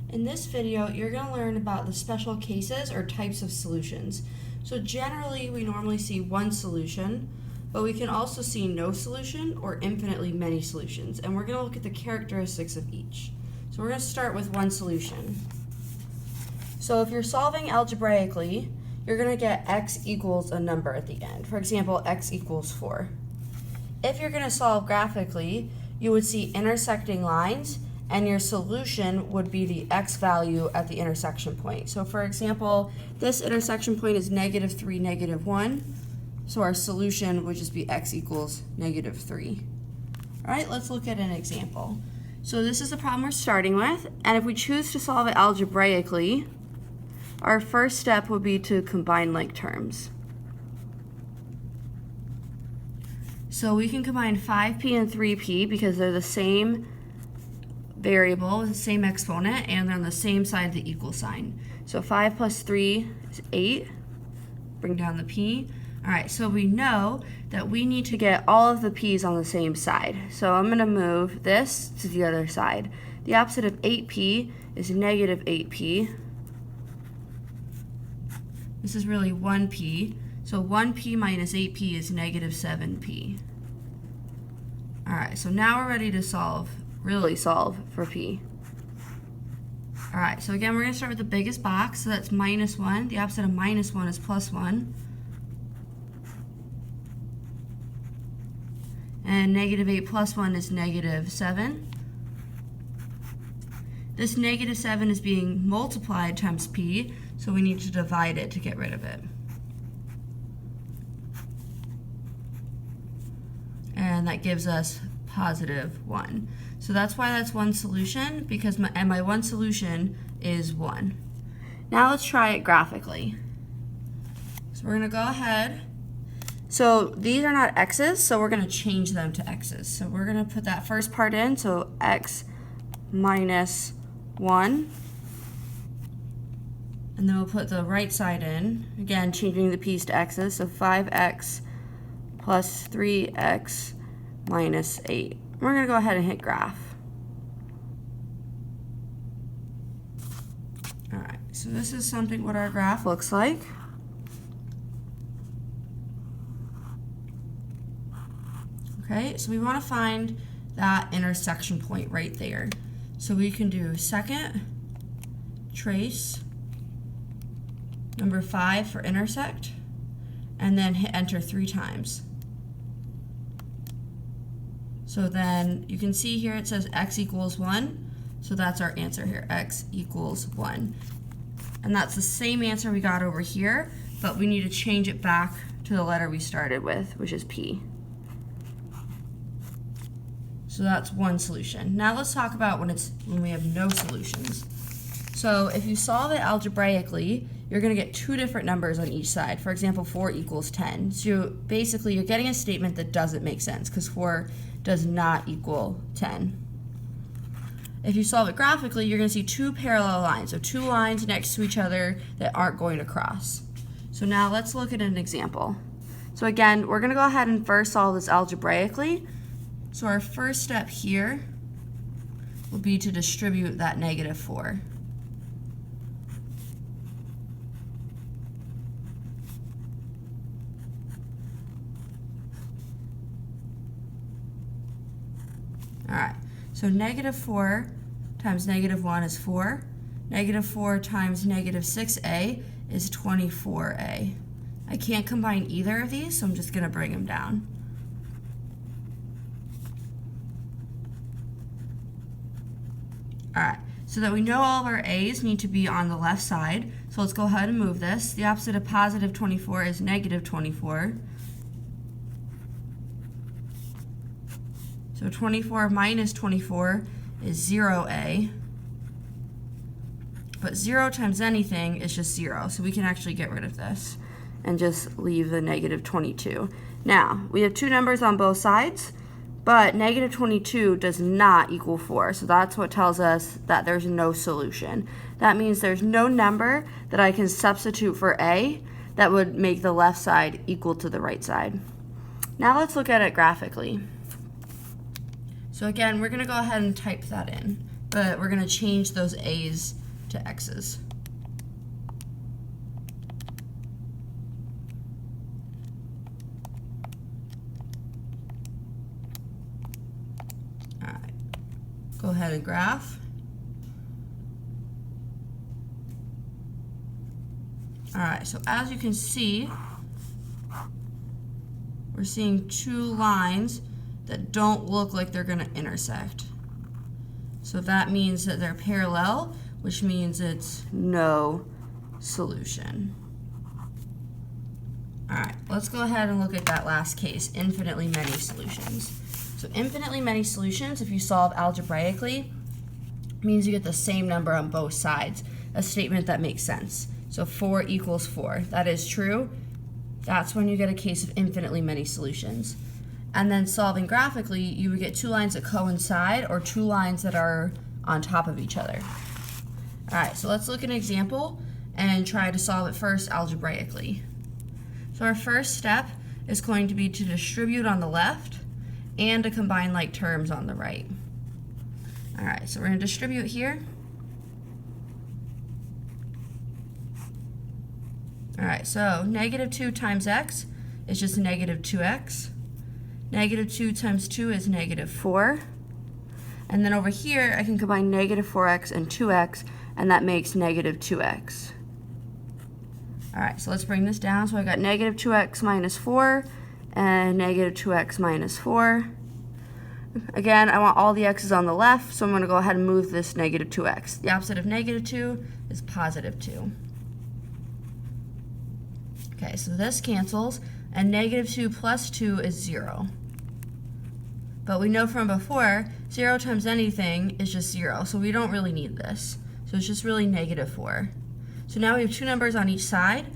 In this video, you're going to learn about the special cases or types of solutions. So generally, we normally see one solution, but we can also see no solution or infinitely many solutions. And we're going to look at the characteristics of each. So we're going to start with one solution. So if you're solving algebraically, you're going to get x equals a number at the end. For example, x equals 4. If you're going to solve graphically, you would see intersecting lines, and your solution would be the x value at the intersection point. So for example, this intersection point is -3, -1. So our solution would just be x equals -3. All right, let's look at an example. So this is the problem we're starting with, and if we choose to solve it algebraically, our first step would be to combine like terms. So we can combine 5p and 3p because they're the same variable with the same exponent and they're on the same side of the equal sign. So 5 plus 3 is 8. Bring down the p. All right, so we know that we need to get all of the p's on the same side. So I'm going to move this to the other side. The opposite of 8p is -8p. This is really 1p. So 1p minus 8p is -7p. All right, so now we're ready to really solve for p. All right, so again, we're going to start with the biggest box, so that's -1. The opposite of -1 is +1. And -8 plus 1 is -7. This -7 is being multiplied times p, so we need to divide it to get rid of it. And that gives us +1. So that's why that's one solution, because my one solution is 1. Now let's try it graphically. So we're going to go ahead. So these are not x's, so we're going to change them to x's. So we're going to put that first part in, so x minus 1. And then we'll put the right side in, again changing the p's to x's, so 5x plus 3x minus 8. We're going to go ahead and hit graph. All right, so this is what our graph looks like. Okay, so we want to find that intersection point right there. So we can do second, trace, number 5 for intersect, and then hit enter 3 times. So then you can see here it says x equals 1. So that's our answer here, x equals 1. And that's the same answer we got over here, but we need to change it back to the letter we started with, which is p. So that's one solution. Now let's talk about when we have no solutions. So if you solve it algebraically, you're going to get 2 different numbers on each side. For example, 4 equals 10. So basically, you're getting a statement that doesn't make sense because 4 does not equal 10. If you solve it graphically, you're going to see 2 parallel lines, so 2 lines next to each other that aren't going to cross. So now let's look at an example. So again, we're going to go ahead and first solve this algebraically. So our first step here will be to distribute that -4. All right, so -4 times -1 is 4. -4 times -6a is 24a. I can't combine either of these, so I'm just going to bring them down. All right, so that we know all of our a's need to be on the left side, so let's go ahead and move this. The opposite of +24 is -24. So 24 minus 24 is 0a. But 0 times anything is just 0, so we can actually get rid of this and just leave the -22. Now, we have 2 numbers on both sides, but -22 does not equal 4, so that's what tells us that there's no solution. That means there's no number that I can substitute for a that would make the left side equal to the right side. Now let's look at it graphically. So again, we're going to go ahead and type that in. but we're going to change those a's to x's. All right, go ahead and graph. All right, so as you can see, we're seeing two lines that don't look like they're going to intersect. So that means that they're parallel, which means it's no solution. All right, let's go ahead and look at that last case, infinitely many solutions. So infinitely many solutions, if you solve algebraically, means you get the same number on both sides, a statement that makes sense. So 4 equals 4. That is true. That's when you get a case of infinitely many solutions. And then solving graphically, you would get two lines that coincide or two lines that are on top of each other. All right, so let's look at an example and try to solve it first algebraically. So our first step is going to be to distribute on the left and to combine like terms on the right. All right, so we're going to distribute here. All right, so negative 2 times x is just negative 2x. Negative 2 times 2 is negative 4. And then over here, I can combine negative 4x and 2x, and that makes negative 2x. All right, so let's bring this down. So I got negative 2x minus 4 and negative 2x minus 4. Again, I want all the x's on the left, so I'm going to go ahead and move this negative 2x. The opposite of negative 2 is positive 2. Okay, so this cancels, and negative 2 plus 2 is 0. But we know from before, 0 times anything is just 0, so we don't really need this. So it's just really negative 4. So now we have two numbers on each side.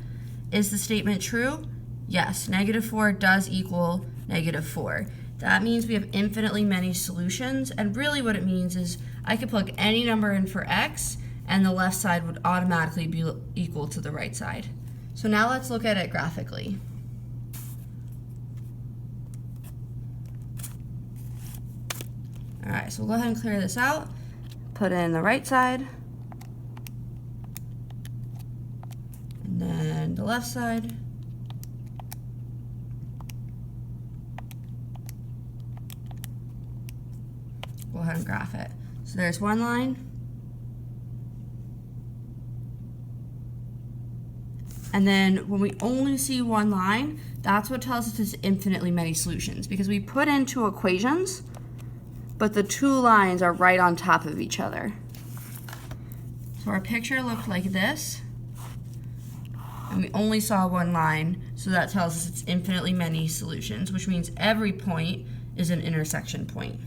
Is the statement true? Yes, negative 4 does equal negative 4. That means we have infinitely many solutions, and really what it means is I could plug any number in for x, and the left side would automatically be equal to the right side. So now let's look at it graphically. All right, so we'll go ahead and clear this out. Put in the right side. And then the left side. Go ahead and graph it. So there's one line. And then when we only see one line, that's what tells us it's infinitely many solutions, because we put in two equations, but the two lines are right on top of each other. So our picture looked like this, and we only saw one line, so that tells us it's infinitely many solutions, which means every point is an intersection point.